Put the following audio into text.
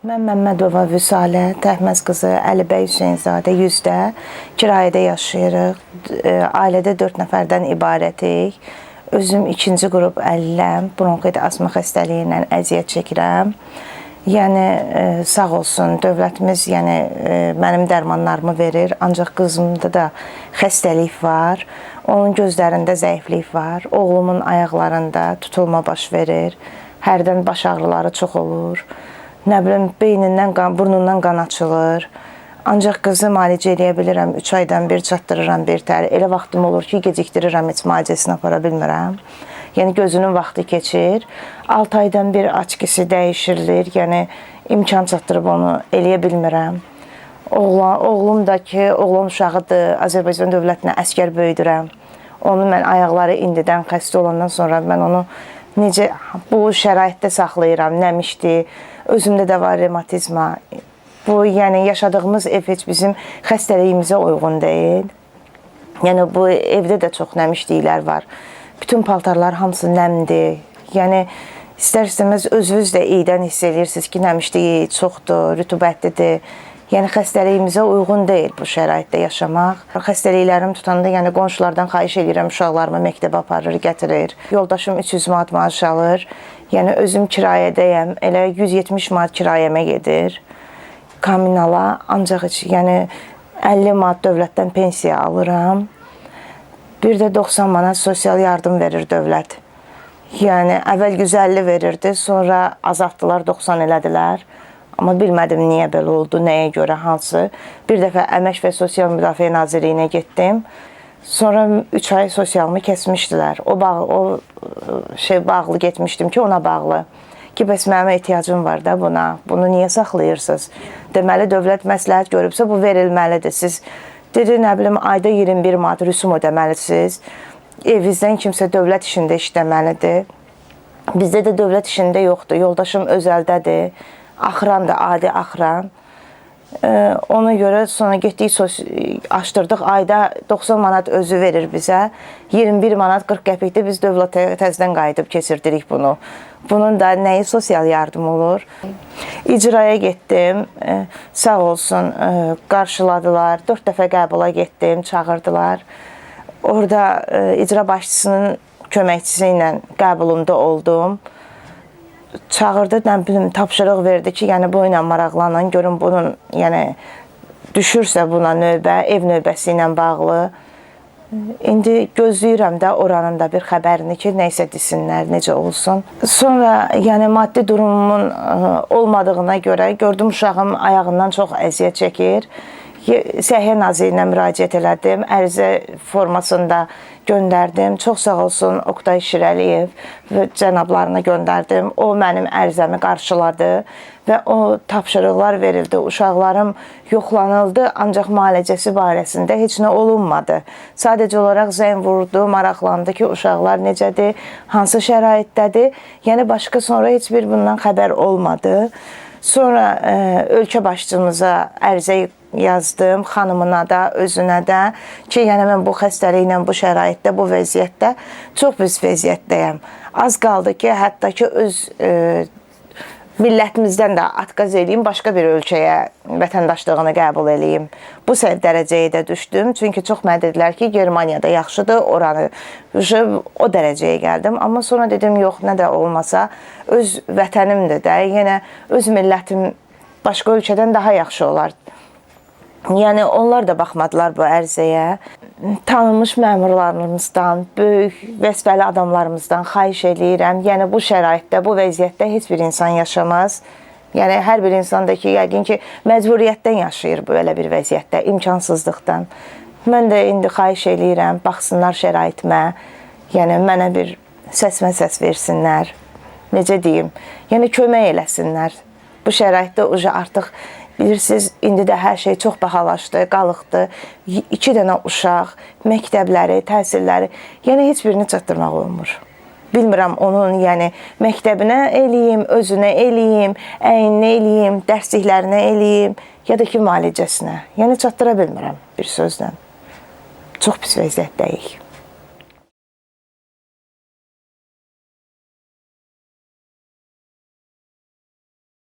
Mən Məmmədova Vüsalə, Təhməz qızı Əlibəy Hüseynzadə 100-də kirayədə yaşayırıq. Ailədə 4 nəfərdən ibarətik. Özüm 2-ci qrup əliləm, bronxit asma xəstəliyi ilə əziyyət çəkirəm. Yəni sağ olsun dövlətimiz, mənim dərmanlarımı verir, ancaq qızımda da xəstəlik var. Onun gözlərində zəiflik var. Oğlumun ayaqlarında tutulma baş verir. Hərdən baş ağrıları çox olur. Nə bilim, beynindən, burnundan qan açılır. Ancaq qızı müalicə edə bilirəm, 3 aydan bir çatdırıram bir tər. Elə vaxtım olur ki, gecikdirirəm, heç müalicəsini apara bilmirəm. Yəni gözünün vaxtı keçir. 6 aydan bir açqısı dəyişirilir. Yəni imkan çatdırıb onu eləyə bilmirəm. Oğlum da ki, oğlan uşağıdır. Azərbaycan dövlətinə əsgər böyüdürəm. Onu mən ayaqları indidən xəstə olandan sonra mən onu necə bu şəraitdə saxlayıram, nəmişdi. Özümdə də var revmatizma. Bu, yəni yaşadığımız ev heç bizim xəstəliyimizə uyğun deyil. Yəni bu evdə də çox nəmişliklər var. Bütün paltarlar hamısı nəmdir. Yəni istər-istəməz özünüz də iydən hiss edirsiniz ki, nəmişliyi çoxdur, rütubətlidir. Yəni xəstəliyimizə uyğun deyil bu şəraitdə yaşamaq. Xəstəliklərim tutanda qonşulardan xahiş edirəm, uşaqlarımı məktəbə aparır, gətirir. Yoldaşım 300 manat maaş alır. Yəni özüm kirayədəyəm, elə 170 manat kirayəmə gedir kommunala. Ancaq 50 manat dövlətdən pensiya alıram. Bir də 90 manat sosial yardım verir dövlət. Yəni əvvəl 150 verirdi, sonra azaltdılar, 90 elədilər. Amma bilmədim niyə belə oldu, nəyə görə, hansı. Bir dəfə Əmək və Sosial Müdafiə Nazirliyinə getdim. Sonra 3 ay sosialımı kəsmişdilər. O bağlı getmişdim ki, ona bağlı. Ki, bəs mənim ehtiyacım var da buna. Bunu niyə saxlayırsınız? Deməli, dövlət məsləhət görübsə, bu verilməlidir. Siz, dedi, nə bilim, ayda 21 manat rüsum ödəməlisiniz. Evinizdən kimsə dövlət işində işləməlidir. Bizdə də dövlət işində yoxdur. Yoldaşım özəldədir. Axırandır, adi axıran. Ona görə sonra getdik, açdırdıq. Ayda 90 manat özü verir bizə. 21 manat 40 qəpikdir. Biz dövlətə təzdən qayıdıb keçirdirik bunu. Bunun da nəyi sosial yardım olur? İcraya getdim. Sağ olsun, qarşıladılar. 4 dəfə qəbula getdim, çağırdılar. Orada icra başçısının köməkçisi ilə qəbulumda oldum. Çağırdı, nə bilim, tapşırıq verdi ki, bu ilə maraqlanan, görün bunun, düşürsə buna növbə, ev növbəsi ilə bağlı. İndi gözləyirəm də oranın da bir xəbərini ki, neysə desinlər, necə olsun. Sonra, maddi durumumun olmadığına görə gördüm uşağım ayağından çox əziyyət çəkir. Səhiyyə Nazirliyinə müraciət elədim, ərizə formasında göndərdim. Çox sağ olsun Oqtay Şirəliyev və cənablarına göndərdim. O mənim ərizəmi qarşıladı və o tapşırıqlar verildi. Uşaqlarım yoxlanıldı, ancaq müalicəsi barəsində heç nə olunmadı. Sadəcə olaraq zəng vurdu, maraqlandı ki, uşaqlar necədir, hansı şəraitdədir. Yəni başqa sonra heç bir bundan xəbər olmadı. Sonra ölkə başçımıza ərizə yazdım, xanımına da, özünə də ki, mən bu xəstəliklə, bu şəraitdə, bu vəziyyətdə çox pis vəziyyətdəyəm. Az qaldı ki, hətta ki, öz millətimizdən də atqaz edeyim, başqa bir ölkəyə vətəndaşlığını qəbul edeyim. Bu dərəcəyə də düşdüm. Çünki çox mənə dedilər ki, Germaniyada yaxşıdır, oranı o dərəcəyə gəldim. Amma sonra dedim, yox, nə də olmasa, öz vətənimdir də, yenə öz millətim başqa ölkədən daha yaxşı olar. Yəni, onlar da baxmadılar bu ərizəyə. Tanınmış məmurlarımızdan, böyük vəzifəli adamlarımızdan xahiş edirəm. Yəni, bu şəraitdə, bu vəziyyətdə heç bir insan yaşamaz. Yəni, hər bir insan da ki, yəqin ki, məcburiyyətdən yaşayır bu elə bir vəziyyətdə, imkansızlıqdan. Mən də indi xahiş edirəm, baxsınlar şəraitimə, yəni, mənə bir səsmə səs versinlər, necə deyim, yəni, kömək eləsinlər. Bu şəraitdə artıq bilirsiniz, indi də hər şey çox bahalaşdı, qalıqdı. 2 dənə uşaq, məktəbləri, təhsilləri, yəni heç birini çatdırmaq olmur. Bilmirəm onun, məktəbinə eləyim, özünə eləyim, əyninə eləyim, dərsliklərinə eləyim, ya da ki, müalicəsinə. Yəni çatdıra bilmirəm bir sözlə. Çox pis vəziyyətdəyik.